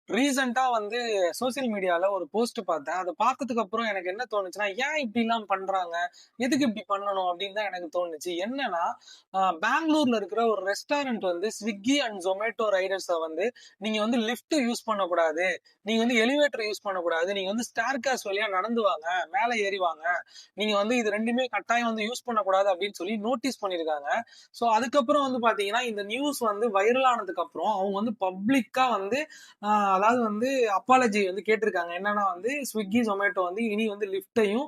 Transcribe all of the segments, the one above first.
ரீசென்ட்டா வந்து சோசியல் மீடியால ஒரு போஸ்ட் பார்த்தேன். அத பார்த்ததுக்கு அப்புறம் எனக்கு என்ன தோணுச்சுன்னா, ஏன் இப்படிலாம் பண்றாங்க? எதுக்கு இப்படி பண்ணணும்? அப்படின்னு தான் எனக்கு தோணுச்சு. என்னன்னா, பெங்களூர்ல இருக்கிற ஒரு ரெஸ்டாரண்ட் வந்து Swiggy அண்ட் Zomato ரைடர்ஸ வந்து, நீங்க வந்து லிஃப்ட் யூஸ் பண்ணக்கூடாது. நீங்க வந்து எலிவேட்டர் யூஸ் பண்ணக்கூடாது. நீங்க வந்து ஸ்டேர்கேஸ் வழியா நடந்து வாங்க. மேல ஏறி வாங்க. நீங்க வந்து இது 2மே கட்டாயம் வந்து யூஸ் பண்ணக்கூடாது அப்படின்னு சொல்லி நோட்டீஸ் பண்ணியிருக்காங்க. ஸோ அதுக்கப்புறம் வந்து பார்த்தீங்கன்னா, இந்த நியூஸ் வந்து வைரல் ஆனதுக்கு அப்புறம், அவங்க வந்து பப்ளிக்கா வந்து அதாவது வந்து அப்பாலஜி வந்து கேட்டிருக்காங்க. என்னன்னா வந்து ஸ்விக்கி, ஜொமேட்டோ வந்து இனி வந்து லிஃப்ட்டையும்,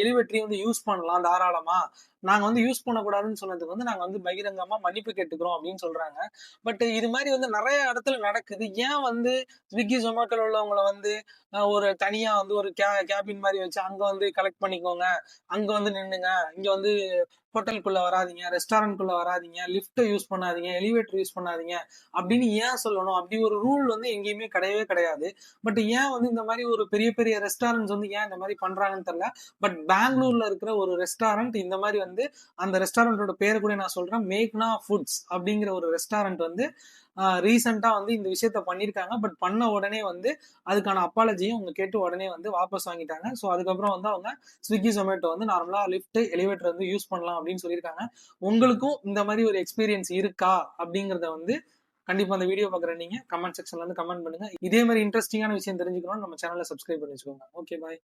எலிவேட்டரையும் வந்து யூஸ் பண்ணலாம் தாராளமா. நாங்க வந்து யூஸ் பண்ணக்கூடாதுன்னு சொன்னதுக்கு வந்து நாங்க வந்து பகிரங்கமா மன்னிப்பு கேட்டுக்கிறோம் அப்படின்னு சொல்றாங்க. பட் இது மாதிரி வந்து நெறைய இடத்துல நடக்குது. ஏன் வந்து ஸ்விக்கி, ஜொமேட்டோல உள்ளவங்கள வந்து ஒரு தனியா வந்து ஒரு கேபின் மாரி வச்சு அங்க வந்து கலெக்ட் பண்ணிக்கோங்க. அங்க வந்து நின்னுங்க. இங்க வந்து ஹோட்டலுக்குள்ள வராதீங்க, ரெஸ்டாரண்ட்குள்ள வராதீங்க, லிஃப்ட்ட யூஸ் பண்ணாதீங்க, எலிவேட்டர் யூஸ் பண்ணாதீங்க அப்படின்னு ஏன் சொல்லணும்? அப்படி ஒரு ரூல் வந்து எங்கேயுமே கிடையவே கிடையாது. பட் ஏன் வந்து இந்த மாரி ஒரு பெரிய பெரிய ரெஸ்டாரண்ட்ஸ் வந்து ஏன் இந்த மாரி பண்றாங்கன்னு தெரியல. பட் பெங்களூர்ல இருக்கிற ஒரு ரெஸ்டாரண்ட் இந்த மாரி வந்து அந்த ரெஸ்டாரண்டோட பேர கூட நான் சொல்றேன். மேக்னா ஃபுட்ஸ் அப்படிங்கிற ஒரு ரெஸ்டாரண்ட் வந்து ரீசென்ட்டா வந்து இந்த விஷயத்த பண்ணியிருக்காங்க. பட் பண்ண உடனே வந்து அதுக்கான அப்பாலஜியும் அவங்க கேட்டு உடனே வந்து வாபஸ் வாங்கிட்டாங்க. ஸோ அதுக்கப்புறம் வந்து அவங்க ஸ்விக்கி, ஜொமேட்டோ வந்து நார்மலா லிஃப்ட், எலிவேட்டர் வந்து யூஸ் பண்ணலாம் அப்படின்னு சொல்லியிருக்காங்க. உங்களுக்கும் இந்த மாரி ஒரு எக்ஸ்பீரியன்ஸ் இருக்கா? அப்படிங்கிறத வந்து கண்டிப்பா அந்த வீடியோ பார்க்குற நீங்க கமெண்ட் செக்ஷன்ல வந்து கமெண்ட் பண்ணுங்க. இதே மாரி இன்ட்ரஸ்டிங்கான விஷயம் தெரிஞ்சுக்கணும்னு நம்ம சேனல சப்ஸ்கிரைப் பண்ணி வச்சுக்கோங்க. Okay bye.